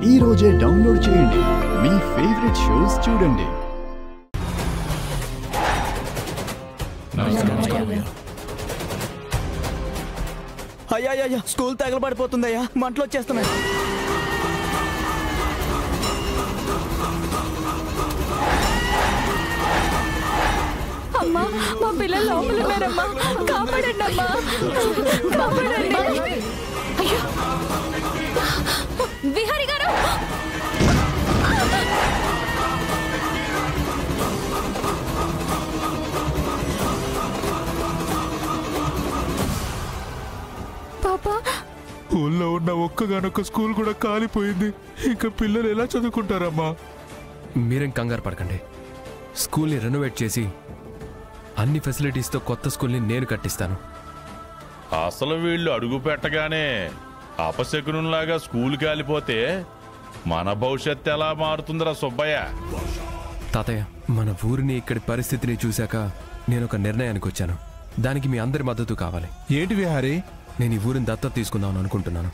ఈ రోజే డౌన్లోడ్ చేయండి. మీ ఫేవరెట్ షోస్ చూడండి. అయ్యా స్కూల్ తగలబడిపోతుందయ్యా, మంటలు వచ్చేస్తున్నాయి. అమ్మా, మా పిల్లలు లోపల ఉన్నారమ్మా, కాపాడండి అమ్మా, కాపాడండి. అయ్యో విహారి గారు, పాపా ఊళ్ళో ఉన్న ఒక్కగానొక్క స్కూల్ కూడా కాలిపోయింది. ఇంకా పిల్లలు ఎలా చదువుకుంటారమ్మా? మీరేం కంగారు పడకండి. స్కూల్ని రెనోవేట్ చేసి అన్ని ఫెసిలిటీస్తో కొత్త స్కూల్ని నేను కట్టిస్తాను. అసలు వీళ్ళు అడుగు పెట్టగానే అపశకునంలాగా స్కూల్ కాలిపోతే మన భవిష్యత్తు ఎలా మారుతుందిరా సుబ్బయ్య? తాతయ్య, మన ఊరిని ఇక్కడి పరిస్థితిని చూశాక నేను ఒక నిర్ణయానికి వచ్చాను. దానికి మీ అందరి మద్దతు కావాలి. ఏంటి విహారీ? నేను ఈ ఊరిని దత్తత తీసుకుందామని అనుకుంటున్నాను.